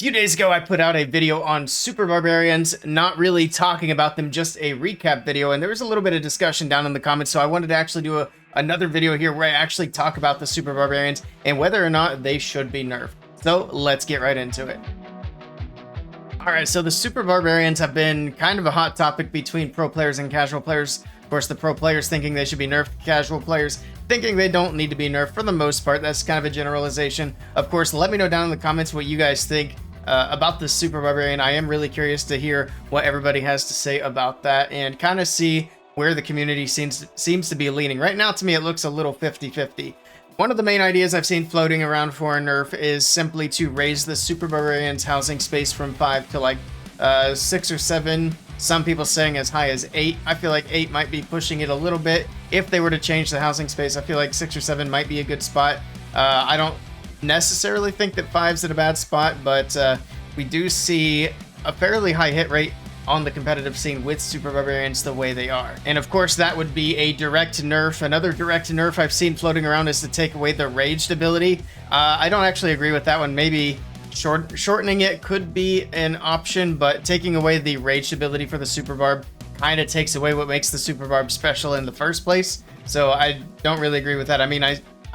few days ago, I put out a video on Super Barbarians, not really talking about them, just a recap video, and there was a little bit of discussion down in the comments, so I wanted to actually do another video here where I actually talk about the Super Barbarians and whether or not they should be nerfed. So let's get right into it. Alright, so the Super Barbarians have been kind of a hot topic between pro players and casual players. Of course, the pro players thinking they should be nerfed, casual players thinking they don't need to be nerfed for the most part. That's kind of a generalization. Of course, let me know down in the comments what you guys think about the Super Barbarian. I am really curious to hear what everybody has to say about that and kind of see where the community seems to be leaning. Right now, to me, it looks a little 50-50. One of the main ideas I've seen floating around for a nerf is simply to raise the Super Barbarian's housing space from 5 to like 6 or 7. Some people saying as high as 8. I feel like 8 might be pushing it a little bit. If they were to change the housing space, I feel like 6 or 7 might be a good spot. I don't necessarily think that 5's at a bad spot, but we do see a fairly high hit rate on the competitive scene with Super Barbarians the way they are. And of course, that would be a direct nerf. Another direct nerf I've seen floating around is to take away the raged ability. I don't actually agree with that one. Maybe shortening it could be an option, but taking away the raged ability for the Super Barb kind of takes away what makes the Super Barb special in the first place. So I don't really agree with that. I mean,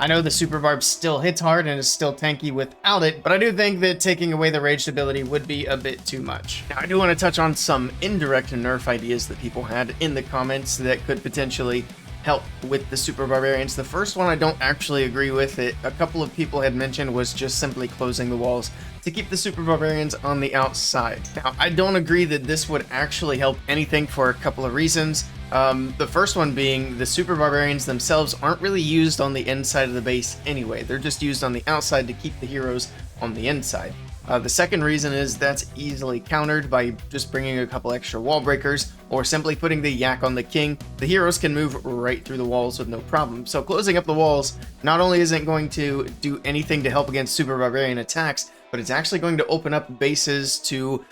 I know the Super Barb still hits hard and is still tanky without it, but I do think that taking away the raged ability would be a bit too much. Now, I do want to touch on some indirect nerf ideas that people had in the comments that could potentially help with the Super Barbarians. The first one I don't actually agree with. It a couple of people had mentioned was just simply closing the walls to keep the Super Barbarians on the outside. Now, I don't agree that this would actually help anything for a couple of reasons. The first one being the Super Barbarians themselves aren't really used on the inside of the base anyway. They're just used on the outside to keep the heroes on the inside. The second reason is that's easily countered by just bringing a couple extra wall breakers or simply putting the yak on the king. The heroes can move right through the walls with no problem. So closing up the walls not only isn't going to do anything to help against Super Barbarian attacks, but it's actually going to open up bases to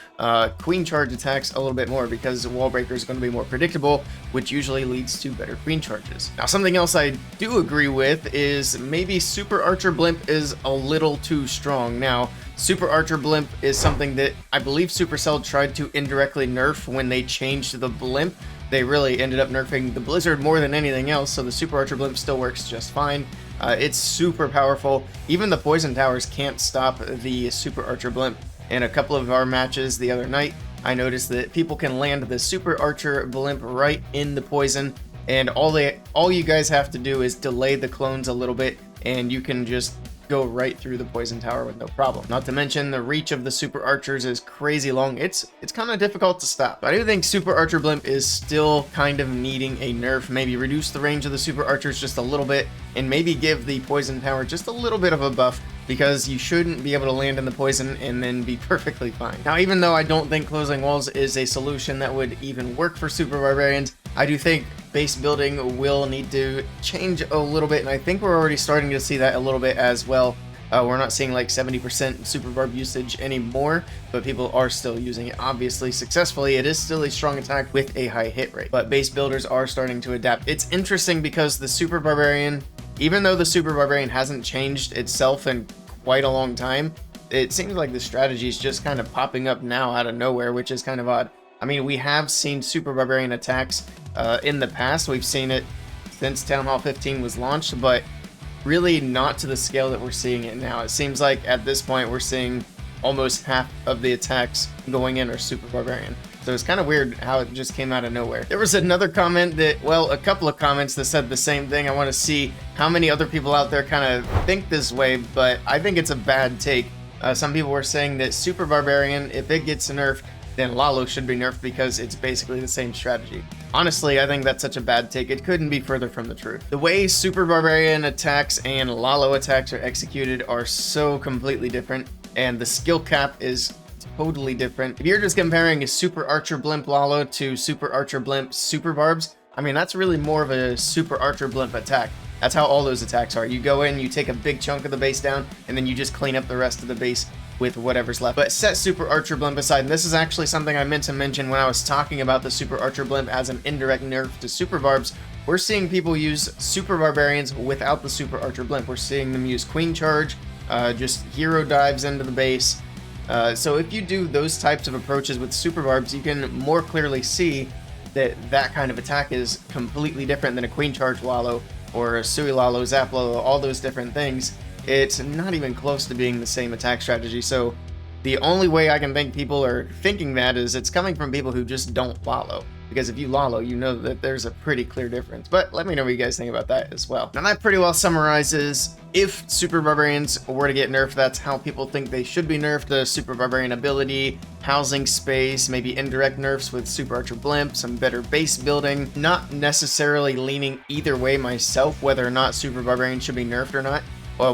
queen charge attacks a little bit more because wall breaker is going to be more predictable, which usually leads to better queen charges. Now, something else I do agree with is maybe Super Archer Blimp is a little too strong. Now, Super Archer Blimp is something that I believe Supercell tried to indirectly nerf when they changed the blimp. They really ended up nerfing the Blizzard more than anything else, so the Super Archer Blimp still works just fine. It's super powerful. Even the Poison Towers can't stop the Super Archer Blimp. In a couple of our matches the other night, I noticed that people can land the Super Archer Blimp right in the poison, and all you guys have to do is delay the clones a little bit, and you can just go right through the poison tower with no problem. Not to mention the reach of the Super Archers is crazy long. It's kind of difficult to stop. I do think Super Archer Blimp is still kind of needing a nerf. Maybe reduce the range of the Super Archers just a little bit and maybe give the poison tower just a little bit of a buff, because you shouldn't be able to land in the poison and then be perfectly fine. Now, even though I don't think closing walls is a solution that would even work for Super Barbarians, I do think base building will need to change a little bit, and I think we're already starting to see that a little bit as well. We're not seeing like 70% Super Barb usage anymore, but people are still using it, obviously successfully. It is still a strong attack with a high hit rate, but base builders are starting to adapt. It's interesting because the Super Barbarian, even though the Super Barbarian hasn't changed itself in quite a long time, it seems like the strategy is just kind of popping up now out of nowhere, which is kind of odd. I mean, we have seen Super Barbarian attacks in the past. We've seen it since Town Hall 15 was launched, but really not to the scale that we're seeing it now. It seems like at this point we're seeing almost half of the attacks going in are Super Barbarian. So it's kind of weird how it just came out of nowhere. There was another comment that, well, a couple of comments that said the same thing. I want to see how many other people out there kind of think this way, but I think it's a bad take. Some people were saying that Super Barbarian, if it gets nerfed, then Lalo should be nerfed because it's basically the same strategy. Honestly, I think that's such a bad take. It couldn't be further from the truth. The way Super Barbarian attacks and Lalo attacks are executed are so completely different, and the skill cap is totally different. If you're just comparing a Super Archer Blimp Lalo to Super Archer Blimp Super Barbs, I mean, that's really more of a Super Archer Blimp attack. That's how all those attacks are. You go in, you take a big chunk of the base down, and then you just clean up the rest of the base with whatever's left. But set Super Archer Blimp aside, and this is actually something I meant to mention when I was talking about the Super Archer Blimp as an indirect nerf to Super Barbs. We're seeing people use Super Barbarians without the Super Archer Blimp. We're seeing them use Queen Charge, just hero dives into the base, So if you do those types of approaches with super barbs, you can more clearly see that that kind of attack is completely different than a queen charge Wallow or a Sui Lalo, Zaplo, all those different things. It's not even close to being the same attack strategy. So the only way I can think people are thinking that is it's coming from people who just don't Lalo. Because if you Lalo, you know that there's a pretty clear difference. But let me know what you guys think about that as well. Now that pretty well summarizes if Super Barbarians were to get nerfed, that's how people think they should be nerfed. The Super Barbarian ability, housing space, maybe indirect nerfs with Super Archer Blimp, some better base building. Not necessarily leaning either way myself, whether or not Super Barbarian should be nerfed or not.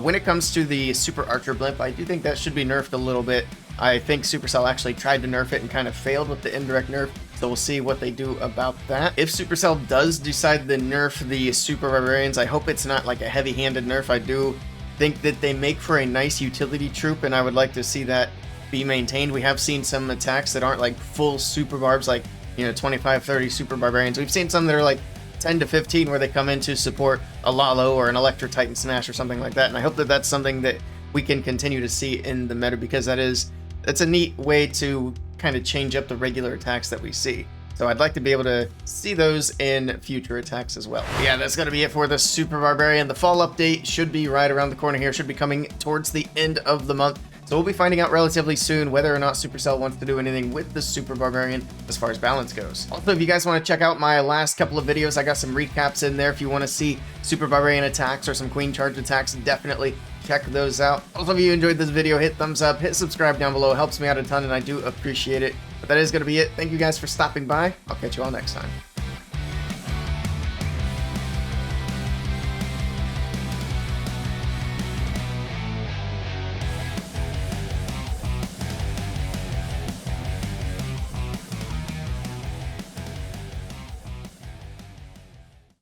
When it comes to the Super Archer Blimp, I do think that should be nerfed a little bit. I think Supercell actually tried to nerf it and kind of failed with the indirect nerf, so we'll see what they do about that. If Supercell does decide to nerf the Super Barbarians, I hope it's not like a heavy-handed nerf. I do think that they make for a nice utility troop, and I would like to see that be maintained. We have seen some attacks that aren't like full Super Barbs, like, you know, 25, 30 Super Barbarians. We've seen some that are like 10 to 15 where they come in to support a Lalo or an Electro Titan Smash or something like that, and I hope that that's something that we can continue to see in the meta, because that's a neat way to kind of change up the regular attacks that we see. So I'd like to be able to see those in future attacks as well. But yeah, that's going to be it for the Super Barbarian. The fall update should be right around the corner here, should be coming towards the end of the month. So we'll be finding out relatively soon whether or not Supercell wants to do anything with the Super Barbarian as far as balance goes. Also, if you guys want to check out my last couple of videos, I got some recaps in there. If you want to see Super Barbarian attacks or some Queen Charge attacks, definitely check those out. Also, if you enjoyed this video, hit thumbs up, hit subscribe down below. It helps me out a ton, and I do appreciate it. But that is going to be it. Thank you guys for stopping by. I'll catch you all next time.